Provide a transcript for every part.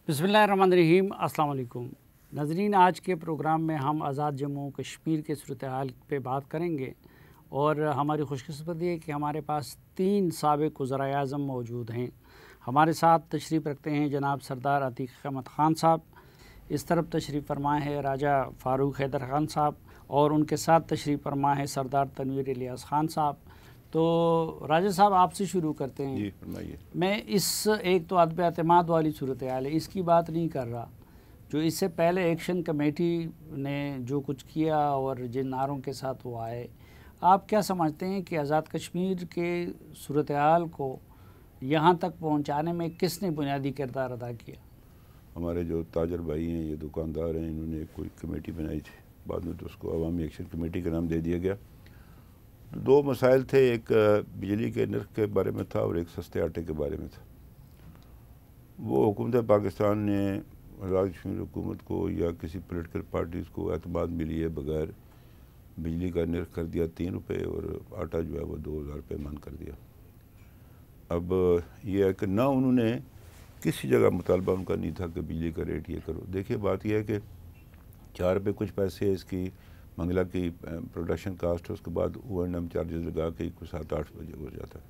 बिस्मिल्लाहिर्रहमानिर्रहीम, अस्सलाम वालेकुम नाज़रीन। आज के प्रोग्राम में हम आज़ाद जम्मू कश्मीर के सूरत हाल पे बात करेंगे और हमारी खुशकिस्मती है कि हमारे पास 3 साबिक़ वज़ीर-ए-आज़म मौजूद हैं। हमारे साथ तशरीफ़ रखते हैं जनाब सरदार अतीक अहमद ख़ान साहब, इस तरफ तशरीफ़ फरमा है राजा फ़ारूक हैदर ख़ान साहब और उनके साथ तशरीफ़ फरमा है सरदार तनवीर इलियास ख़ान साहब। तो राजा साहब आपसे शुरू करते हैं। जी फरमाइए। मैं इस एक तो अदब एतमाद वाली सूरत हाल है, इसकी बात नहीं कर रहा, जो इससे पहले एक्शन कमेटी ने जो कुछ किया और जिन नारों के साथ वो आए, आप क्या समझते हैं कि आज़ाद कश्मीर के सूरत हाल को यहाँ तक पहुँचाने में किसने बुनियादी किरदार अदा किया? हमारे जो ताजर भाई हैं, ये दुकानदार हैं, इन्होंने कोई कमेटी बनाई थी, बाद में तो उसको अवामी एक्शन कमेटी का नाम दे दिया गया। तो 2 मसाइल थे, एक बिजली के नर्ख के बारे में था और एक सस्ते आटे के बारे में था। वो हुकूमत पाकिस्तान ने आज़ाद कश्मीर हुकूमत को या किसी पोलिटिकल पार्टीज़ को एतमाद मिली है बगैर बिजली का नर्ख कर दिया 3 रुपये और आटा जो है वो 2000 रुपये मन कर दिया। अब ये है कि ना उन्होंने किसी जगह मुतालबा उनका नहीं था कि बिजली का रेट ये करो। देखिए बात यह है कि 4 रुपये कुछ पैसे है इसकी मंगला की प्रोडक्शन कास्ट है, उसके बाद O&M चार्जेस लगा के कुछ 7-8 बजे हो जाता है।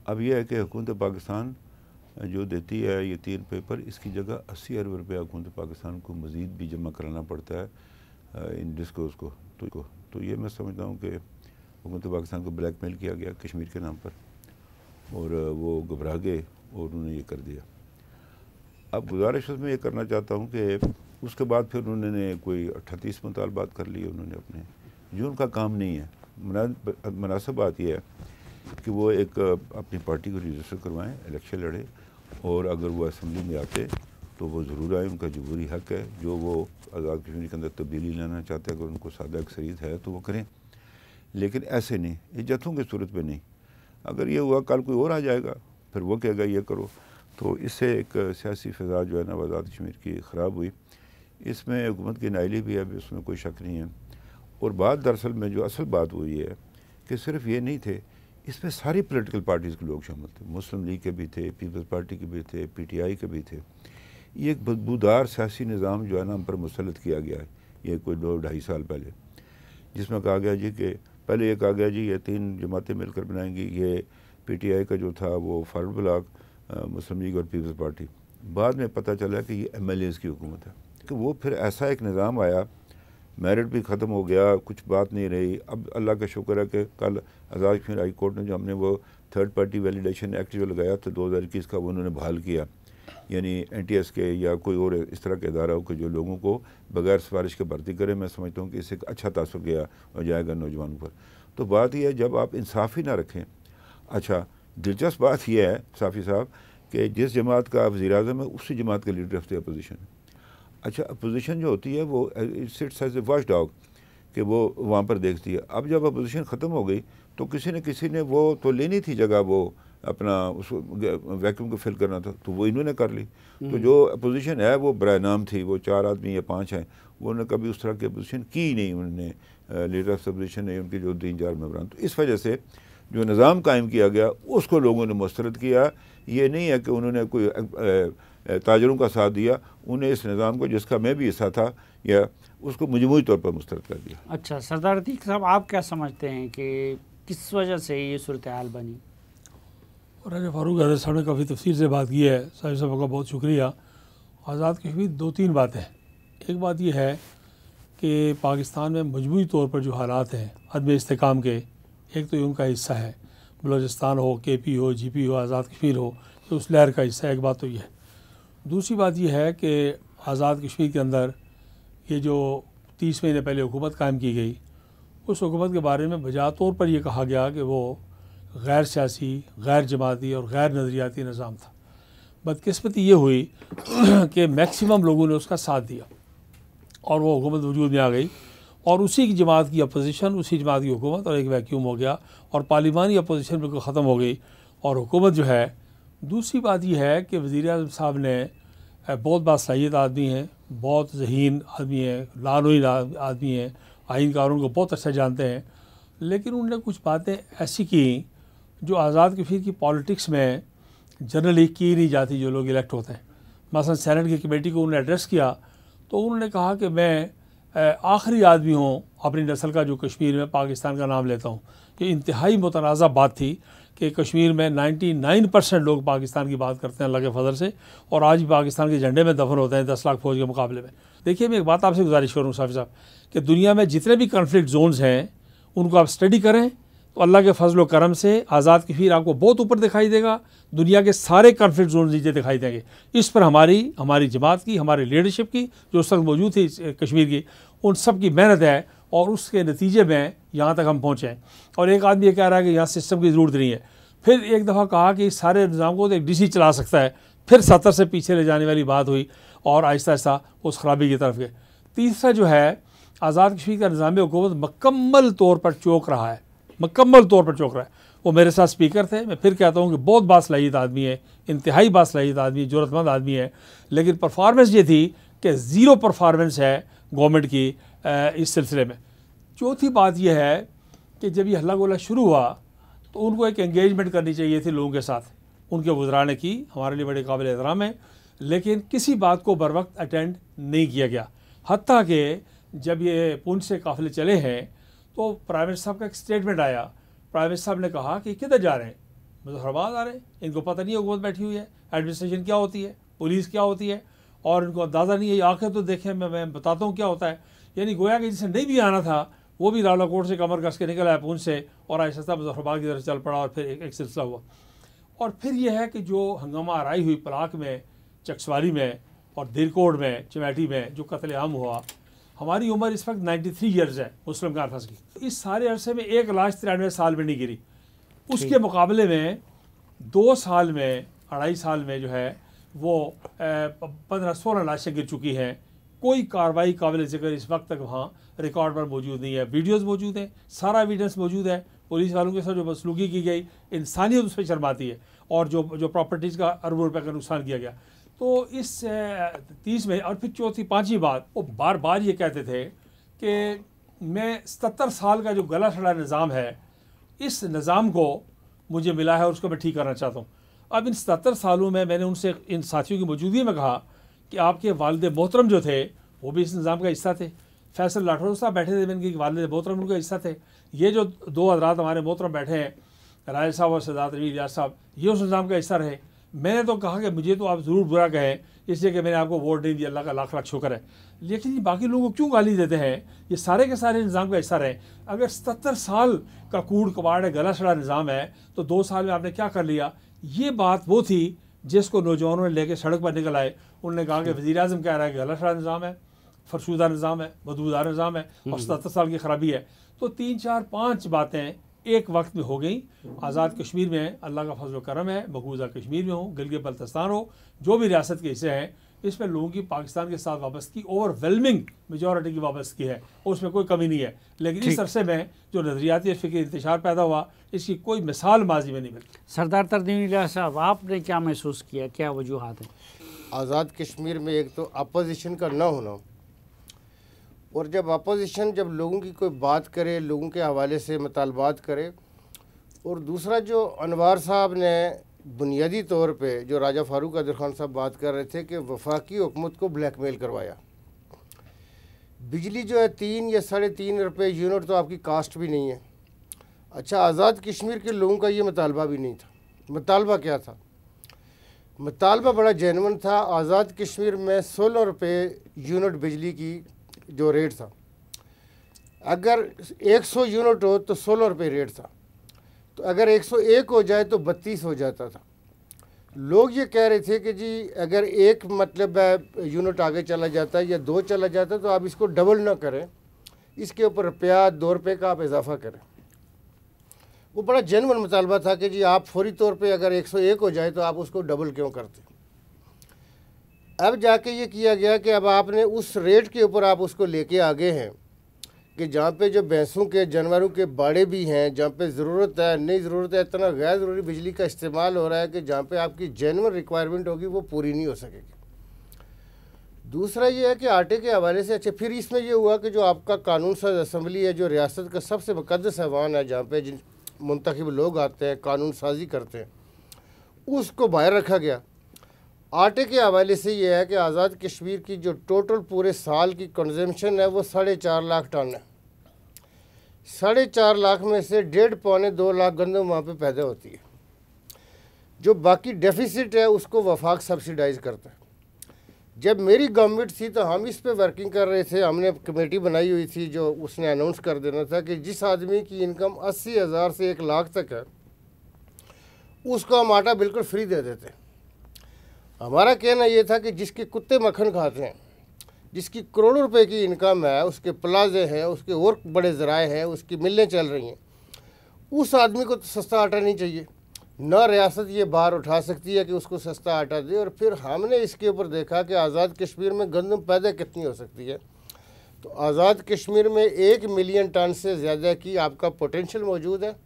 अब यह है कि हुकूमत पाकिस्तान जो देती है ये 3 रुपये पर, इसकी जगह 80 अरब रुपये हुकूमत पाकिस्तान को मज़ीद भी जमा कराना पड़ता है इन डिस्कोस को। तो ये मैं समझता हूँ कि हुकूमत पाकिस्तान को ब्लैकमेल किया गया कश्मीर के नाम पर और वो घबरा गए और उन्होंने ये कर दिया। अब गुजारिश उसमें ये करना चाहता हूँ कि उसके बाद फिर उन्होंने कोई 38 मुतालबात कर लिए उन्होंने अपने, जो उनका काम नहीं है। मुनासिब बात यह है कि वो एक अपनी पार्टी को रजिस्टर करवाएं, इलेक्शन लड़े और अगर वो असम्बली में आते तो वो ज़रूर आए, उनका जमहूरी हक़ है। जो वो आज़ाद कश्मीर के अंदर तब्दीली लाना चाहते हैं, अगर उनको सादा अक्सरियत है तो वो करें, लेकिन ऐसे नहीं, ये जत्थों की सूरत में नहीं। अगर ये हुआ कल कोई और आ जाएगा फिर वो कहेगा ये करो, तो इससे एक सियासी फ़िज़ा जो है ना आज़ाद कश्मीर की ख़राब हुई। इसमें हुकूमत की नाइली भी है, अभी उसमें कोई शक नहीं है। और बात दरअसल में जो असल बात वो ये है कि सिर्फ ये नहीं थे, इसमें सारी पॉलिटिकल पार्टीज़ के लोग शामिल थे। मुस्लिम लीग के भी थे, पीपल्स पार्टी के भी थे, PTI के भी थे। ये एक बदबूदार सियासी निज़ाम जो है ना हम पर मुसल्लत किया गया है, ये कोई 2-2.5 साल पहले, जिसमें कहा गया जी कि पहले ये कहा गया जी ये 3 जमातें मिलकर बनाएंगी। ये PTI का जो था वो फॉरवर्ड ब्लॉक, मुस्लिम लीग और पीपल्स पार्टी। बाद में पता चला कि ये MLAs की हुकूमत है। कि वो फिर ऐसा एक निज़ाम आया, मेरिट भी ख़त्म हो गया, कुछ बात नहीं रही। अब अल्लाह का शुक्र है कि कल आज़ाद कश्मीर हाई कोर्ट ने जो हमने वो थर्ड पार्टी वैलिडेशन एक्ट जो लगाया था 2021 का, वो उन्होंने बहाल किया। यानी NTS के या कोई और इस तरह के इदारा हो कि जो लोगों को बग़ैर सिफारिश के भर्ती करे। मैं समझता हूँ कि इससे अच्छा तासुर गया और जाएगा नौजवानों पर। तो बात यह है जब आप इंसाफ ही ना रखें। अच्छा, दिलचस्प बात यह है साफ़ी साहब कि जिस जमात का आप वज़ीर-ए-आज़म है उसी जमात के लीडर ऑफ द अपोजिशन है। अच्छा, अपोजिशन जो होती है वो sits as a watch dog कि वो वहाँ पर देखती है। अब जब अपोजिशन ख़त्म हो गई तो किसी ने वो तो लेनी थी जगह, वो अपना उस वैक्यूम को फिल करना था, तो वो इन्होंने कर ली। तो जो अपोजिशन है वो बराए नाम थी, वो 4 आदमी या 5 हैं, वो उन्होंने कभी उस तरह की अपोजिशन की नहीं। उन्होंने लीडर ऑफ अपोजिशन नहीं, उनके जो 3-4 मेंबरान। तो इस वजह से जो निज़ाम कायम किया गया उसको लोगों ने मुस्तरद किया। ये नहीं है कि उन्होंने कोई ताजरों का साथ दिया, उन्हें इस निज़ाम को जिसका मैं भी हिस्सा था या उसको मजमूई तौर पर मुस्तरद कर दिया। अच्छा सरदार अतीक साहब, आप क्या समझते हैं कि किस वजह से ये सूरत हाल बनी? और राजा फ़ारूक हैदर साहब ने काफ़ी तफसील से बात की है, साहिब साहब का बहुत शुक्रिया। आज़ाद कश्मीर 2-3 बातें हैं। एक बात यह है कि पाकिस्तान में मजमूई तौर पर जो हालात हैं अदम इस्तेकाम के, एक तो ये उनका हिस्सा है, बलूचिस्तान हो, KP हो, GP हो, आज़ाद कश्मीर हो, तो उस लहर का हिस्सा है। एक बात तो ये है। दूसरी बात यह है कि आज़ाद कश्मीर के अंदर ये जो 30 महीने पहले हुकूमत कायम की गई, उस हुकूमत के बारे में बजा तौर पर यह कहा गया कि वो गैर सियासी, गैर जमाती और गैर नज़रियाती निज़ाम था। बदकिस्मती ये हुई कि मैक्सिमम लोगों ने उसका साथ दिया और वो हुकूमत वजूद में आ गई और उसी की जमात की अपोजिशन, उसी जमात की हुकूमत और एक वैक्यूम हो गया और पार्लिमानी अपोजिशन बिल्कुल ख़त्म हो गई और हुकूमत जो है दूसरी बात यह है कि वज़ीर-ए-आज़म साहब ने बहुत बासलाहियत आदमी हैं, बहुत ज़हीन आदमी हैं, लानोई आदमी हैं, आइन कानून को बहुत अच्छा जानते हैं, लेकिन उन्होंने कुछ बातें ऐसी की जो आज़ाद कशीर की पॉलिटिक्स में जनरली की नहीं जाती जो लोग इलेक्ट होते हैं। मसलन सेनेट की कमेटी को उन्होंने एड्रेस किया तो उन्होंने कहा कि मैं आखिरी आदमी हूँ अपनी नस्ल का जो कश्मीर में पाकिस्तान का नाम लेता हूँ। ये इंतहाई मुतनाज़ा बात थी कि कश्मीर में 99% लोग पाकिस्तान की बात करते हैं अल्लाह के फजल से, और आज भी पाकिस्तान के झंडे में दफन होते हैं 10 लाख फौज के मुकाबले में। देखिए, मैं एक बात आपसे गुजारिश करूँ साफ़ी साहब कि दुनिया में जितने भी कन्फ्लिक्ट जोन्स हैं उनको आप स्टडी करें तो अल्लाह के फजल व करम से आज़ाद कश्मीर आपको बहुत ऊपर दिखाई देगा, दुनिया के सारे कन्फ्लिक्ट जोन नीचे दिखाई देंगे। इस पर हमारी जमात की, हमारी लीडरशिप की जो उस वक्त मौजूद थी कश्मीर की, उन सब की मेहनत है और उसके नतीजे में यहाँ तक हम पहुँचे हैं। और एक आदमी ये कह रहा है कि यहाँ सिस्टम की ज़रूरत नहीं है। फिर एक दफ़ा कहा कि इस सारे निज़ाम को तो एक DC चला सकता है, फिर 70 से पीछे ले जाने वाली बात हुई और आहिस्ता आहिस्ता उस खराबी की तरफ गए। तीसरा जो है, आज़ाद कश्मीर का निज़ाम हुकूमत मुकम्मल तौर पर चौक रहा है, मुकम्मल तौर पर चौक रहा है। वो मेरे साथ स्पीकर थे, मैं फिर कहता हूँ कि बहुत बासलाहियत आदमी है, इंतहाई बासलाहियत आदमी, ज़रूरतमंद आदमी है, लेकिन परफॉर्मेंस ये थी कि ज़ीरो परफॉर्मेंस है गवर्नमेंट की इस सिलसिले में। चौथी बात यह है कि जब ये हल्ला गोला शुरू हुआ तो उनको एक एंगेजमेंट करनी चाहिए थी लोगों के साथ, उनके वज़रा ने की, हमारे लिए बड़े काबिल एहतराम है, लेकिन किसी बात को बर वक्त अटेंड नहीं किया गया। हत्ता कि जब ये पुंछ से काफ़िले चले हैं तो प्राइम मिनिस्टर साहब का एक स्टेटमेंट आया। प्राइम मिनिस्टर साहब ने कहा कि किधर जा रहे हैं, मुजफ्फराबाद आ रहे हैं, इनको पता नहीं है हुकूमत बैठी हुई है, एडमिनिस्ट्रेशन क्या होती है, पुलिस क्या होती है, और इनको अंदाज़ा नहीं है। आके तो देखें, मैं बताता हूँ क्या होता है। यानी गोया कि जिसे नहीं भी आना था वो भी रावलाकोट से कमर कस के निकल आया पुंछ से और आहिस्ता मुजफ्फराबाद की तरफ चल पड़ा, और फिर एक सिलसिला हुआ। और फिर यह है कि जो हंगामा आराई हुई पलाक में, चकसवाली में और दिरकोट में, चमैटी में जो कत्लेआम हुआ, हमारी उम्र इस वक्त 93 ईयर्स है मुस्लिम कॉन्फ्रेंस की। इस सारे अरसे में एक लाश 93 साल में नहीं गिरी। उसके मुकाबले में 2 साल में, 2.5 साल में जो है वो 15-16 लाशें गिर चुकी हैं। कोई कार्रवाई काबिल ज़िक्र इस वक्त तक वहाँ रिकॉर्ड पर मौजूद नहीं है। वीडियोज़ मौजूद हैं, सारा एविडेंस मौजूद है। पुलिस वालों के साथ जो बसलूकी की गई, इंसानियत उस पर शर्माती है, और जो प्रॉपर्टीज़ का अरबों रुपये का नुकसान किया गया। तो इस 30 में, और फिर चौथी 5वीं बात, वो बार बार ये कहते थे कि मैं 77 साल का जो गला सड़ा निज़ाम है, इस निज़ाम को मुझे मिला है और उसको मैं ठीक करना चाहता हूँ। अब इन 77 सालों में मैंने उनसे, इन साथियों की मौजूदगी में कहा कि आपके वालिद मोहतरम जो थे वो भी इस निज़ाम का हिस्सा थे। फैसल लाठौर साहब बैठे थे, इनके वालिद मोहतरम उनका हिस्सा थे। ये जो 2 हज़रात हमारे मोहतरम बैठे हैं, राय साहब और सदात रवी रियाज साहब, ये उस निज़ाम का हिस्सा रहे। मैंने तो कहा कि मुझे तो आप ज़रूर बुरा कहें, इसलिए कि मैंने आपको वोट नहीं दिया, अल्लाह का लाख लाख शुक्र है, लेकिन ये बाकी लोगों को क्यों गाली देते हैं? ये सारे के सारे निज़ाम का हिस्सा रहे। अगर 77 साल का कूड़ कबाड़ है, गला सड़ा निज़ाम है, तो 2 साल में आपने क्या कर लिया? ये बात वो थी जिसको नौजवानों ने लेकर सड़क पर निकल आए। उन्होंने कहा कि वज़ीर-ए-आज़म कह रहा है कि गला सड़ा निज़ाम है, फरशुदा निज़ाम है, बदबूदार निज़ाम है और 77 साल की खराबी है। तो 3, 4, 5 बातें एक वक्त में हो गई। आज़ाद कश्मीर में अल्लाह का फजल करम है, मकबूजा कश्मीर में हो, गिलगित बल्तिस्तान हो, जो भी रियासत के हिस्से हैं, इसमें लोगों की पाकिस्तान के साथ वाबस्तगी ओवरवेलमिंग मेजॉरिटी की वाबस्तगी है और उसमें कोई कमी नहीं है। लेकिन इस अरसे में जो नज़रियाती फ़िक्र इंतशार पैदा हुआ, इसकी कोई मिसाल माजी में नहीं मिली। सरदार तरदीन इलियास साहब, आपने क्या महसूस किया, क्या वजूहात हैं? आज़ाद कश्मीर में एक तो अपोजिशन का ना होना, और जब अपोजिशन जब लोगों की कोई बात करे, लोगों के हवाले से मुतालबात करे, और दूसरा जो अनवार साहब ने बुनियादी तौर पे, जो राजा फारूक कादिर खान साहब बात कर रहे थे कि वफाकी हुकूमत को ब्लैकमेल करवाया। बिजली जो है 3 या 3.5 रुपये यूनिट तो आपकी कास्ट भी नहीं है। अच्छा, आज़ाद कश्मीर के लोगों का ये मुतालबा भी नहीं था। मुतालबा क्या था? मुतालबा बड़ा जेन्युइन था। आज़ाद कश्मीर में 16 रुपये यूनिट बिजली की जो रेट था, अगर 100 यूनिट हो तो 16 रुपये रेट था, तो अगर 101 हो जाए तो 32 हो जाता था। लोग ये कह रहे थे कि जी अगर एक मतलब यूनिट आगे चला जाता है या 2 चला जाता है तो आप इसको डबल ना करें, इसके ऊपर रुपया 2 रुपये का आप इजाफा करें। वो बड़ा जेन्युइन मुतालबा था कि जी आप फौरी तौर पे अगर 101 हो जाए तो आप उसको डबल क्यों करते। अब जाके ये किया गया कि अब आपने उस रेट के ऊपर आप उसको लेके आ गए हैं कि जहाँ पे जो भैंसों के जानवरों के बाड़े भी हैं, जहाँ पे ज़रूरत है, नहीं ज़रूरत है, इतना गैर ज़रूरी बिजली का इस्तेमाल हो रहा है कि जहाँ पे आपकी जेन्युइन रिक्वायरमेंट होगी वो पूरी नहीं हो सकेगी। दूसरा ये है कि आटे के हवाले से अच्छा, फिर इसमें ये हुआ कि जो आपका कानून साज असम्बली है, जो रियासत का सबसे मुकद्दस ऐवान है, जहाँ पे जिन मुंतखब लोग आते हैं, कानून साजी करते हैं, उसको बाहर रखा गया। आटे के हवाले से ये है कि आज़ाद कश्मीर की जो टोटल पूरे साल की कंजम्पशन है वो 4.5 लाख टन है। 4.5 लाख में से 1.5-2 लाख गंदम वहाँ पे पैदा होती है। जो बाकी डेफिसिट है उसको वफाक सब्सिडाइज करता है। जब मेरी गवर्नमेंट थी तो हम इस पे वर्किंग कर रहे थे, हमने कमेटी बनाई हुई थी जो उसने अनाउंस कर देना था कि जिस आदमी की इनकम 80,000 से 1 लाख तक है उसको हम आटा बिल्कुल फ्री दे देते हैं। हमारा कहना ये था कि जिसके कुत्ते मक्खन खाते हैं, जिसकी करोड़ों रुपए की इनकम है, उसके प्लाजे हैं, उसके और बड़े ज़राए हैं, उसकी मिलें चल रही हैं, उस आदमी को तो सस्ता आटा नहीं चाहिए। ना रियासत ये बाहर उठा सकती है कि उसको सस्ता आटा दे। और फिर हमने इसके ऊपर देखा कि आज़ाद कश्मीर में गंदम पैदा कितनी हो सकती है। तो आज़ाद कश्मीर में 1 मिलियन टन से ज़्यादा की आपका पोटेंशियल मौजूद है।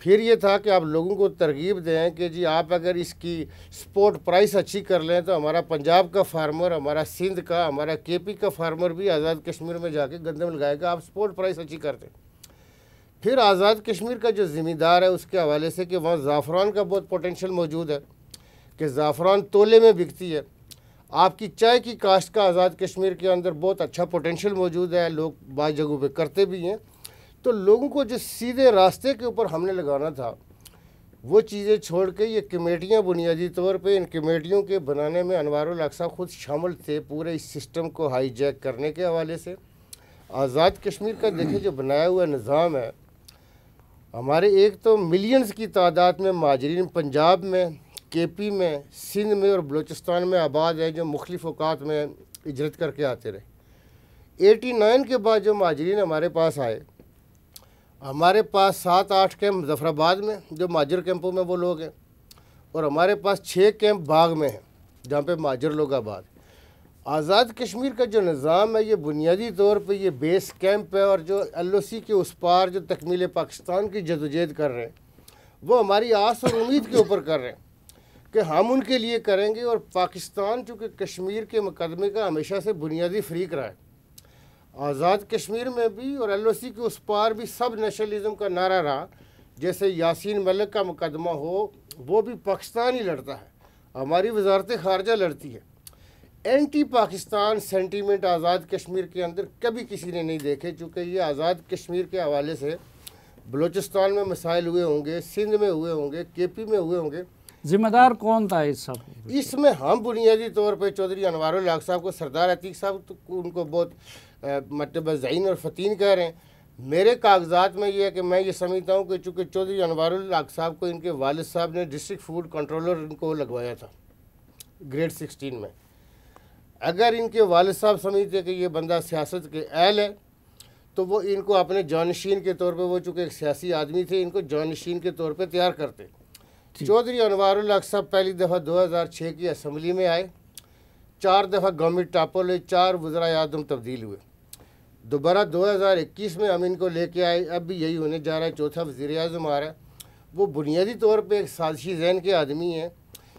फिर ये था कि आप लोगों को तरगीब दें कि जी आप अगर इसकी स्पोर्ट प्राइस अच्छी कर लें तो हमारा पंजाब का फार्मर, हमारा सिंध का, हमारा केपी का फार्मर भी आज़ाद कश्मीर में जाके गंदम लगाएगा, आप स्पोर्ट प्राइस अच्छी कर दें। फिर आज़ाद कश्मीर का जो ज़िम्मेदार है उसके हवाले से कि वहाँ ज़ाफ़रान का बहुत पोटेंशियल मौजूद है कि ज़ाफ़रान तोले में बिकती है। आपकी चाय की काश्त का आज़ाद कश्मीर के अंदर बहुत अच्छा पोटेंशियल मौजूद है, लोग बाज़ जगहों पे करते भी हैं। तो लोगों को जो सीधे रास्ते के ऊपर हमने लगाना था वो चीज़ें छोड़ के ये कमेटियाँ बुनियादी तौर पे, इन कमेटियों के बनाने में अनवारुल हक साहब खुद शामिल थे पूरे इस सिस्टम को हाईजैक करने के हवाले से। आज़ाद कश्मीर का देखिए जो बनाया हुआ निज़ाम है, हमारे एक तो मिलियंस की तादाद में महाजरीन पंजाब में, केपी में, सिंध में और बलूचिस्तान में आबाद है जो मुख्तलिफ़ औकात में हिजरत करके आते रहे। 89 के बाद जो महाजरीन हमारे पास आए, हमारे पास 7-8 कैंप मुजफ्फराबाद में जो महाजर कैंपों में वो लोग हैं, और हमारे पास 6 कैंप बाग में हैं जहाँ पे महाजर लोग आबाद। आज़ाद कश्मीर का जो निज़ाम है ये बुनियादी तौर पे ये बेस कैंप है, और जो LOC के उस पार जो तकमील पाकिस्तान की जदोजहद कर रहे हैं वो हमारी आस और उम्मीद के ऊपर कर रहे हैं कि हम उनके लिए करेंगे। और पाकिस्तान चूँकि कश्मीर के मुकदमे का हमेशा से बुनियादी फ़रीक रहा है, आज़ाद कश्मीर में भी और LOC के उस पार भी सब नेशनलिज्म का नारा रहा। जैसे यासीन मलिक का मुकदमा हो वो भी पाकिस्तान ही लड़ता है, हमारी वजारत ख़ारजा लड़ती है। एंटी पाकिस्तान सेंटीमेंट आज़ाद कश्मीर के अंदर कभी किसी ने नहीं देखे, चूँकि ये आज़ाद कश्मीर के हवाले से बलूचिस्तान में मसाइल हुए होंगे, सिंध में हुए होंगे, केपी में हुए होंगे। जिम्मेदार कौन था इस सब? इसमें हम बुनियादी तौर पे चौधरी अनवारुल हक साहब को, सरदार अतीक साहब तो उनको बहुत मतलब ज़हीन और फ़तीन कह रहे हैं। मेरे कागजात में ये है कि मैं ये समझता हूँ कि चूँकि चौधरी अनवारुल हक साहब को इनके वालिद साहब ने डिस्ट्रिक्ट फूड कंट्रोलर इनको लगवाया था ग्रेड 16 में। अगर इनके वालिद साहब समझते कि ये बंदा सियासत के अहल है तो वो इनको अपने जानशीन के तौर पे, वो चूँकि एक सियासी आदमी थे, इनको जानशीन के तौर पे तैयार करते। चौधरी अनवारुल हक साहब पहली दफ़ा 2006 की असम्बली में आए, 4 दफ़ा गवर्नमेंट टापल हुई, 4 वज़राए आज़म तब्दील हुए। दोबारा 2021 में हम इनको लेके आए, अब भी यही होने जा रहा है, चौथा वज़ीर आज़म आ रहा है। वो बुनियादी तौर पे एक साजिशी ज़हन के आदमी हैं,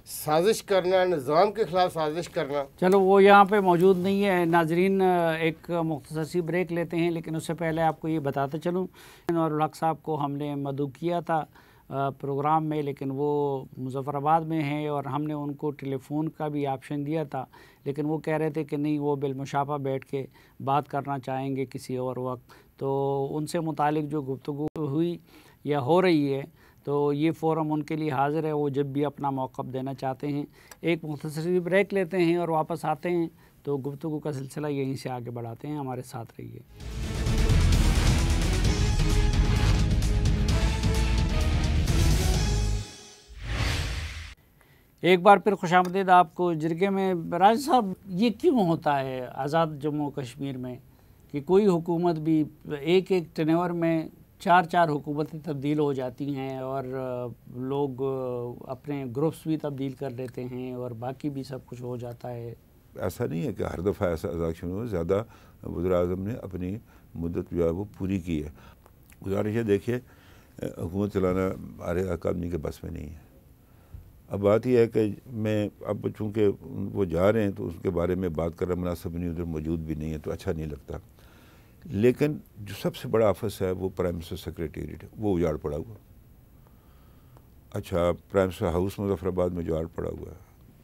साजिश करना, निज़ाम के ख़िलाफ़ साजिश करना। चलो वो यहाँ पे मौजूद नहीं है। नाजरीन एक मुख्तसर सी ब्रेक लेते हैं, लेकिन उससे पहले आपको ये बताते चलूँ अनवारुल हक साहब को हमने मदऊ किया था प्रोग्राम में, लेकिन वो मुजफ्फराबाद में हैं और हमने उनको टेलीफ़ोन का भी ऑप्शन दिया था, लेकिन वो कह रहे थे कि नहीं, वो बिलमुशाफा बैठ के बात करना चाहेंगे किसी और वक्त। तो उनसे मुतालिक जो गुफ्तगू हुई या हो रही है तो ये फ़ोरम उनके लिए हाज़िर है, वो जब भी अपना मौक़िफ़ देना चाहते हैं। एक मुख्तसर ब्रेक लेते हैं और वापस आते हैं तो गुफ्तगू का सिलसिला यहीं से आगे बढ़ाते हैं। हमारे साथ रहिए। एक बार फिर खुशामदीद आपको जिरगे में। राज साहब, ये क्यों होता है आज़ाद जम्मू कश्मीर में कि कोई हुकूमत भी एक टेन्योर में 4 हुकूमतें तब्दील हो जाती हैं और लोग अपने ग्रुप्स भी तब्दील कर लेते हैं और बाकी भी सब कुछ हो जाता है? ऐसा नहीं है कि हर दफ़ा ऐसा इलेक्शन हो। ज़्यादा वज़ीर आज़म ने अपनी मुद्दत जो है वो पूरी की है। गुजारिश है, देखिए हुकूमत चलाना हमारे आदमी के बस में नहीं है। अब बात यह है कि मैं अब चूँकि वो जा रहे हैं तो उसके बारे में बात करना मुनासिब नहीं, उधर मौजूद भी नहीं है तो अच्छा नहीं लगता। लेकिन जो सबसे बड़ा ऑफिस है वो प्राइम मिनिस्टर सेक्रेटेरिएट है, वो उजाड़ पड़ा हुआ। अच्छा, प्राइम मिनिस्टर हाउस मुजफ्फराबाद में उजाड़ पड़ा हुआ है,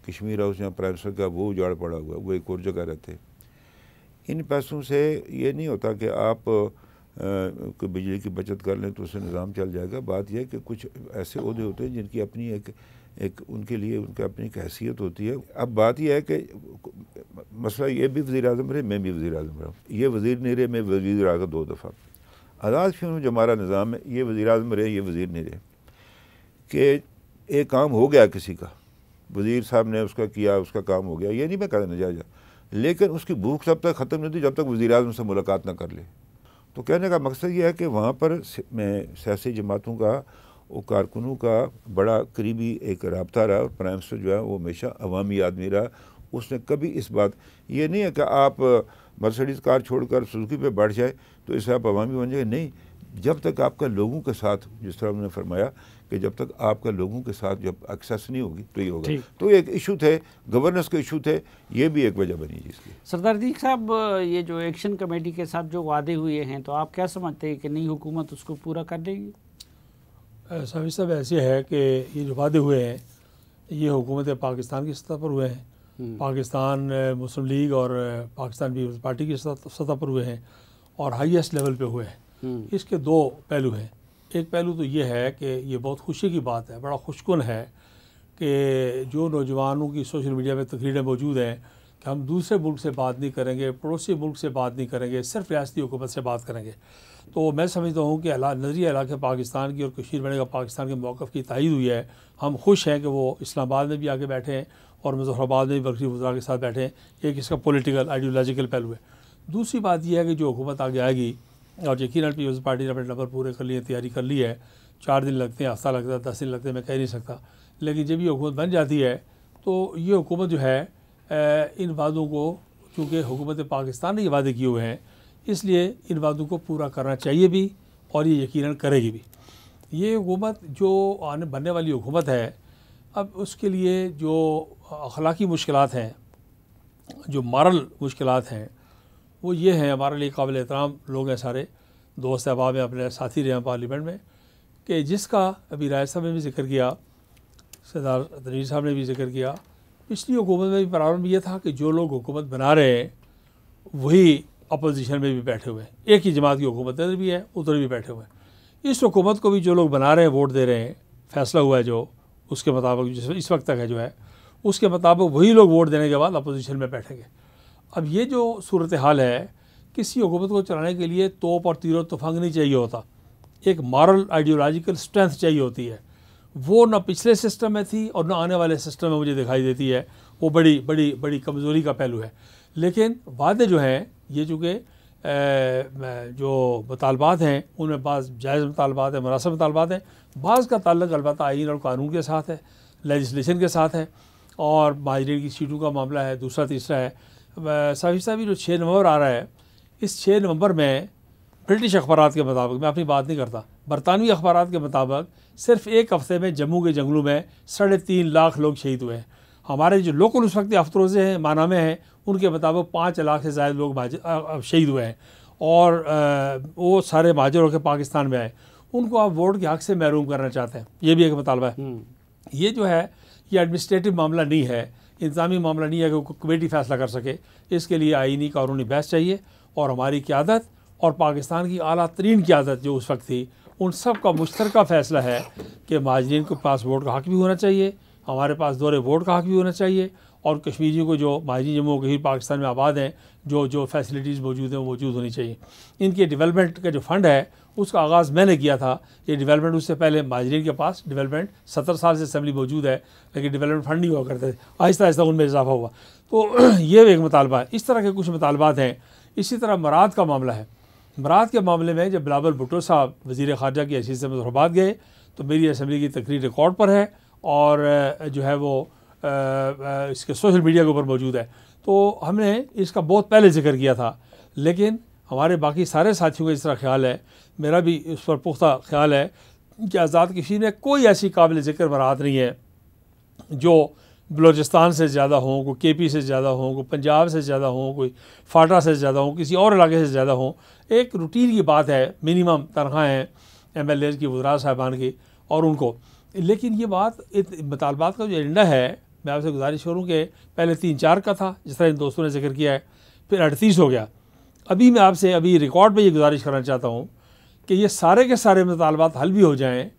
कश्मीर हाउस जहाँ प्राइम मिनिस्टर का वो उजाड़ पड़ा हुआ है, वो एक और जगह रहते। इन पैसों से ये नहीं होता कि आप कोई बिजली की बचत कर लें तो उससे निज़ाम चल जाएगा। बात यह है कि कुछ ऐसे ओहदे होते हैं जिनकी अपनी एक उनके लिए उनकी अपनी एक हैसियत होती है। अब बात यह है कि मसला ये भी वज़ीर आज़म रहे, मैं भी वज़ीर आज़म रहा हूँ, ये वज़ीर नहीं रहे, मैं वज़ीर आ गया 2 दफ़ा। आज़ाद फिल्म जो हमारा निज़ाम है, ये वज़ीर आज़म रहे, ये वज़ीर नहीं रहे, कि एक काम हो गया किसी का, वज़ीर साहब ने उसका किया, उसका काम हो गया, ये नहीं मैं कहना जायज़, लेकिन उसकी भूख तब तक ख़त्म नहीं होती जब तक वज़ीर आज़म से मुलाकात ना कर ले। तो कहने का मकसद ये है कि वहाँ पर सियासी जमातों का वो कारकुनों का बड़ा करीबी एक रब्ता रहा, और प्राइम मिनिस्टर जो है वो हमेशा अवामी आदमी रहा। उसने कभी इस बात, ये नहीं है कि आप मर्सिडीज़ कार छोड़कर सुजुकी पे बैठ जाए तो इससे आप अवामी बन जाए, नहीं। जब तक आपका लोगों के साथ, जिस तरह उन्होंने फरमाया कि जब तक आपका लोगों के साथ जब एक्सेस नहीं होगी तो ये होगा। तो एक इशू थे, गवर्नेंस के इशू थे, ये भी एक वजह बनी जिसकी। सरदार दीक साहब, ये जो एक्शन कमेटी के साथ जो वादे हुए हैं, तो आप क्या समझते हैं कि नई हुकूमत उसको पूरा कर देगी? साबिर साहब, ऐसे है कि ये जो वादे हुए हैं ये हुकूमत पाकिस्तान की सतह पर हुए हैं, पाकिस्तान मुस्लिम लीग और पाकिस्तान पीपल्स पार्टी की सतह पर हुए हैं और हाईएस्ट लेवल पे हुए हैं। इसके 2 पहलू हैं। एक पहलू तो ये है कि ये बहुत खुशी की बात है, बड़ा खुशकुन है कि जो नौजवानों की सोशल मीडिया पे तकरीरें मौजूद हैं कि हम दूसरे मुल्क से बात नहीं करेंगे, पड़ोसी मुल्क से बात नहीं करेंगे, सिर्फ रियासती हुकूमत से बात करेंगे। तो मैं समझता हूँ कि नजरिया इलाके पाकिस्तान की और कश्मीर बनेगा पाकिस्तान के मौक़िफ़ की तायीद हुई है। हम खुश हैं कि वो इस्लामाबाद में भी आगे बैठे हैं और मुज़फ़्फ़राबाद में भी वक्ती वज़रा के साथ बैठे हैं। एक इसका पॉलिटिकल आइडियोलॉजिकल पहलू है। दूसरी बात यह है कि जो हुकूमत आगे आएगी, और यकीनन पीपल्स पार्टी ने अपने नंबर पूरे कर लिए, तैयारी कर ली है, 4 दिन लगते हैं, हफ्ता लगता है, 10 दिन लगते हैं, मैं कह नहीं सकता, लेकिन जब ये हुकूमत बन जाती है तो ये हुकूमत जो है इन वादों को, चूँकि हुकूमत पाकिस्तान ने ये वादे किए हुए हैं, इसलिए इन वादों को पूरा करना चाहिए भी और ये यकीनन करेगी भी। ये हुकूमत जो बनने वाली हुकूमत है, अब उसके लिए जो अखलाकी मुश्किलात हैं, जो मॉरल मुश्किलात हैं, वो ये हैं, हमारे लिए काबिल एहतराम लोग हैं सारे, दोस्त अहबाब हैं, अपने साथी रहे हैं पार्लियामेंट में, कि जिसका अभी राय साहब ने भी जिक्र किया, सरदार तनवीर साहब ने भी जिक्र किया, पिछली हुकूमत में भी प्रारंभ ये था कि जो लोग हुकूमत बना रहे हैं वही अपोजिशन में भी बैठे हुए हैं, एक ही जमात की हुकूमत इधर भी है उधर भी बैठे हुए हैं। इस हुकूमत को भी जो लोग बना रहे हैं, वोट दे रहे हैं, फैसला हुआ है जो उसके मुताबिक, जिस इस वक्त तक है जो है उसके मुताबिक वही लोग वोट देने के बाद अपोजिशन में बैठेंगे। अब ये जो सूरत हाल है, किसी हुकूमत को चलाने के लिए तोप और तीरों तफंग नहीं चाहिए होता, एक मॉरल आइडियोलॉजिकल स्ट्रेंथ चाहिए होती है। वो ना पिछले सिस्टम में थी और ना आने वाले सिस्टम में मुझे दिखाई देती है। वो बड़ी बड़ी बड़ी कमज़ोरी का पहलू है। लेकिन वादे जो हैं ये चूँकि जो मुतालबात हैं उनमें बाज़ जायज़ मुतालबात हैं, मुनासिब मुतालबात हैं, बाज़ का ताल्लुक़ अलबत्ता आईन और कानून के साथ है, लेजिस्लेशन के साथ है, और माजरीन की सीटों का मामला है, दूसरा तीसरा है। साहिब साहब जो 6 नवंबर आ रहा है, इस 6 नवंबर में ब्रिटिश अखबारात के मुताबिक, मैं अपनी बात नहीं करता, बरतानवी अखबारात के मुताबिक सिर्फ एक हफ़्ते में जम्मू के जंगलों में 3.5 लाख लोग शहीद हुए हैं। हमारे जो लोकल उस वक्त अफरोज़े हैं, माना में हैं, उनके मुताबिक 5 लाख से ज़्यादा लोग शहीद हुए हैं, और वो सारे महाजर होकर पाकिस्तान में आए। उनको आप वोट के हक़ से महरूम करना चाहते हैं, ये भी एक मुतालबा है। ये जो है ये एडमिनिस्ट्रेटिव मामला नहीं है, इंतज़ामी मामला नहीं है कि कमेटी फ़ैसला कर सके। इसके लिए आईनी कानूनी बहस चाहिए, और हमारी क़यादत और पाकिस्तान की आला तरीन क़यादत जो उस वक्त थी, उन सब का मुश्तरका फ़ैसला है कि महाजरीन के पास वोट का हक़ भी होना चाहिए, हमारे पास दौरे वोट का हक़ भी होना चाहिए, और कश्मीरियों को जो महाजरीन जम्मू कश्मीर पाकिस्तान में आबाद हैं, जो फैसिलिटीज़ मौजूद हैं वो मौजूद होनी चाहिए। इनके डेवलपमेंट का जो फ़ंड है उसका आगाज़ मैंने किया था। ये डेवलपमेंट, उससे पहले महाजरीन के पास डेवलपमेंट 70 साल से असेंबली मौजूद है, लेकिन डेवलपमेंट फ़ंड नहीं हुआ करते थे, आहिस्ता आहिस्ता उनमें इजाफा हुआ। तो ये एक मुतालबा है। इस तरह के कुछ मुतालबात हैं। इसी तरह मराद का मामला है। मराद के मामले में जब बिलावल भुट्टो साहब वज़ीर ख़ारजा की हैसियत से मुज़फ़्फ़राबाद गए तो मेरी असम्बली की तकरीर रिकॉर्ड पर है, और जो है वो इसके सोशल मीडिया के ऊपर मौजूद है। तो हमने इसका बहुत पहले जिक्र किया था, लेकिन हमारे बाकी सारे साथियों का इस तरह ख्याल है, मेरा भी उस पर पुख्ता ख्याल है कि आज़ाद कश्मीर में कोई ऐसी काबिल ज़िक्र बरात नहीं है जो बलूचिस्तान से ज़्यादा हो, कोई केपी से ज़्यादा हो, कोई पंजाब से ज़्यादा हो, कोई फाटा से ज़्यादा हो, किसी और इलाके से ज़्यादा हो। एक रूटीन की बात है, मिनिमम तनख्वाहें MLAs की, वज़रा साहबान की और उनको। लेकिन ये बात मुतालबात का जो एजेंडा है, मैं आपसे गुजारिश करूँ कि पहले 3-4 का था जिस तरह इन दोस्तों ने जिक्र किया है, फिर 38 हो गया। अभी मैं आपसे अभी रिकॉर्ड पे ये गुजारिश करना चाहता हूँ कि ये सारे के सारे मुतालबात हल भी हो जाएं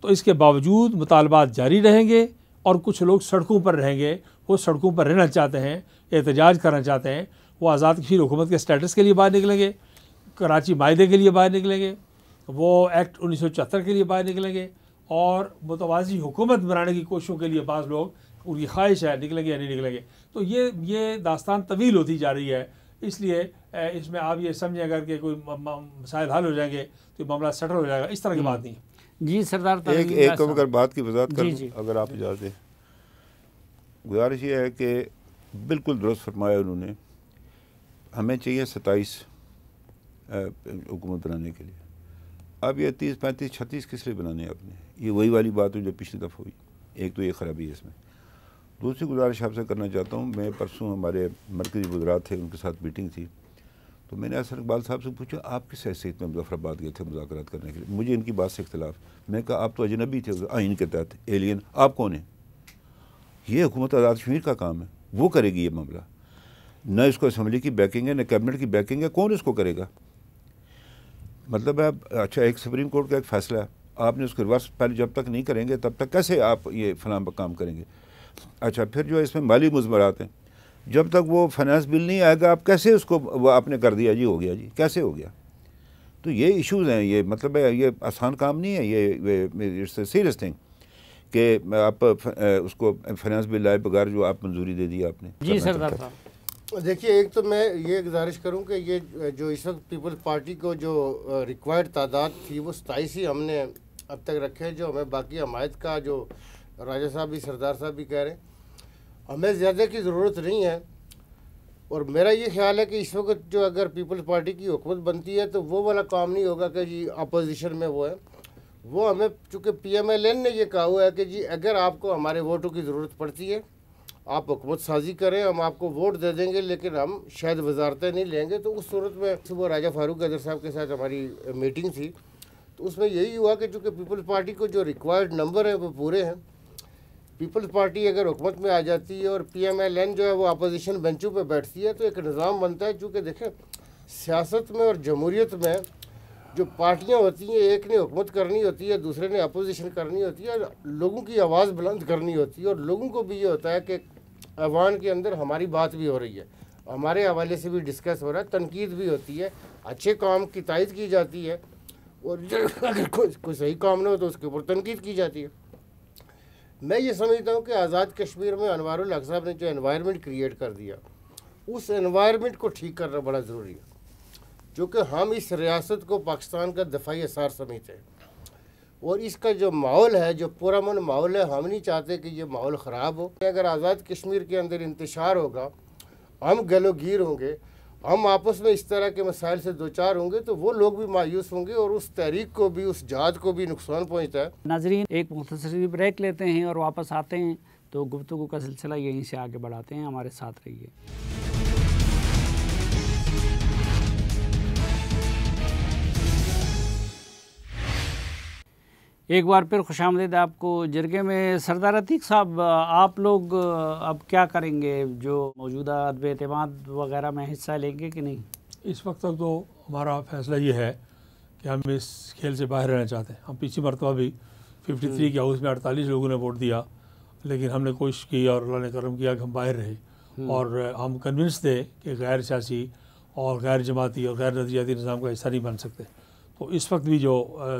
तो इसके बावजूद मुतालबात जारी रहेंगे और कुछ लोग सड़कों पर रहेंगे। वो सड़कों पर रहना चाहते हैं, एहतजाज करना चाहते हैं, वो आज़ाद कश्मीर हुकूमत के स्टेटस के लिए बाहर निकलेंगे, कराची माहदे के लिए बाहर निकलेंगे, वो एक्ट 1974 के लिए बाहर निकलेंगे और मुतवाज़ी हुकूमत बनाने की कोशिशों के लिए बाज़ लोग, उनकी ख्वाहिश है, निकलेंगे या नहीं निकलेंगे। तो ये दास्तान तवील होती जा रही है। इसलिए इसमें आप ये समझें अगर कि कोई मसाइल हल हो जाएंगे तो मामला सेटल हो जाएगा, इस तरह की बात नहीं है। जी सरदार, एक अगर बात की वजाहत कर, अगर आप इजाज़त दें, गुजारिश ये है कि बिल्कुल दुरुस्त फरमाया उन्होंने, हमें चाहिए 27 हुकूमत बनाने के लिए। अब ये 30, 35, 36 किस लिए बनाने हैं आपने? ये वही वाली बात है जो पिछली दफ़ा हुई। एक तो ये ख़राबी है इसमें। दूसरी गुजारिश आपसे करना चाहता हूँ, मैं परसों हमारे मरकज़ी वज़रा थे, उनके साथ मीटिंग थी, तो मैंने असर इकबाल साहब से पूछा आप किस हैसियत में मुज़फ़्फ़राबाद गए थे मुज़ाकरात करने के लिए? मुझे इनकी बात से इख्तिलाफ। मैं कहा आप तो अजनबी थे आइन के तहत, एलियन, आप कौन हैं? ये हुकूमत आज़ाद कश्मीर का काम है, वो करेगी ये मामला। न इसको असम्बली की बैकिंग है, न कैबिनेट की बैकिंग है, कौन इसको करेगा? मतलब है अच्छा, एक सुप्रीम कोर्ट का एक फ़ैसला है, आपने उसको रिवर्स पहले जब तक नहीं करेंगे तब तक कैसे आप ये फलां काम करेंगे? अच्छा, फिर जो इसमें माली मुज़मरात हैं, जब तक वो फाइनेंस बिल नहीं आएगा आप कैसे उसको वो आपने कर दिया जी, हो गया जी, कैसे हो गया? तो ये इश्यूज़ हैं। ये मतलब है ये आसान काम नहीं है, ये इट्स ए सीरियस थिंग कि आप उसको फाइनेंस बिल आए बगैर जो आप मंजूरी दे दी आपने। जी सरदार साहब, देखिए, एक तो मैं ये गुजारिश करूं कि ये जो इस वक्त पीपल्स पार्टी को जो रिक्वायर्ड तादाद थी वो 27 ही हमने अब तक रखे हैं। जो हमें बाकी हमायत का, जो राजा साहब भी, सरदार साहब भी कह रहे हैं, हमें ज़्यादा की ज़रूरत नहीं है। और मेरा ये ख्याल है कि इस वक्त जो अगर पीपल्स पार्टी की हुकूमत बनती है तो वो वाला काम नहीं होगा कि जी अपोजिशन में वो है। वो हमें, चूँकि PMLN ने ये कहा हुआ है कि जी अगर आपको हमारे वोटों की ज़रूरत पड़ती है आप हुकूमत साजी करें, हम आपको वोट दे देंगे, लेकिन हम शायद वजारतें नहीं लेंगे। तो उस सूरत में सुबह राजा फारूक गदर साहब के साथ हमारी मीटिंग थी, तो उसमें यही हुआ कि चूँकि पीपल्स पार्टी को जो रिक्वायर्ड नंबर है वो पूरे हैं। पीपल्स पार्टी अगर हुकूमत में आ जाती है और PMLN जो है वो अपोजिशन बेंचों पे बैठती है तो एक निज़ाम बनता है। चूँकि देखें, सियासत में और जमहूरियत में जो पार्टियाँ होती हैं, एक ने हुकूमत करनी होती है, दूसरे ने अपोजिशन करनी होती है, लोगों की आवाज़ बुलंद करनी होती है। और लोगों को भी ये होता है कि अवान के अंदर हमारी बात भी हो रही है, हमारे हवाले से भी डिस्कस हो रहा है, तनकीद भी होती है, अच्छे काम की तायद की जाती है, और अगर कोई सही काम ना हो तो उसके ऊपर तनकीद की जाती है। मैं ये समझता हूँ कि आज़ाद कश्मीर में अनवारुल हक साहब ने जो एनवायरनमेंट क्रिएट कर दिया, उस एनवायरनमेंट को ठीक करना बड़ा ज़रूरी है। क्योंकि हम इस रियासत को पाकिस्तान का दफाई असार समझते हैं, और इसका जो माहौल है, जो पुरअमन माहौल है, हम नहीं चाहते कि ये माहौल ख़राब हो। अगर आज़ाद कश्मीर के अंदर इंतशार होगा, हम गलोगीर होंगे, हम आपस में इस तरह के मसाइल से दो चार होंगे, तो वो लोग भी मायूस होंगे और उस तहरीक को भी, उस जहाद को भी नुकसान पहुँचता है। नाजरीन, एक मुख्तसर ब्रेक लेते हैं और वापस आते हैं तो गुफ्तगू का सिलसिला यहीं से आगे बढ़ाते हैं। हमारे साथ रहिए। एक बार फिर खुशामदीद आपको जरगे में। सरदार अतीक साहब, आप लोग अब क्या करेंगे? जो मौजूदा अदब एतमाद वगैरह में हिस्सा लेंगे कि नहीं? इस वक्त तक तो हमारा फ़ैसला ये है कि हम इस खेल से बाहर रहना चाहते हैं। हम पिछली मरतबा भी 53 के हाउस में 48 लोगों ने वोट दिया, लेकिन हमने कोशिश की और अल्लाह ने करम किया कि हम बाहर रहे, और हम कन्विंस थे कि गैर सियासी और गैर जमाती और गैर नज़रियाती निज़ाम का हिस्सा नहीं बन सकते। तो इस वक्त भी जो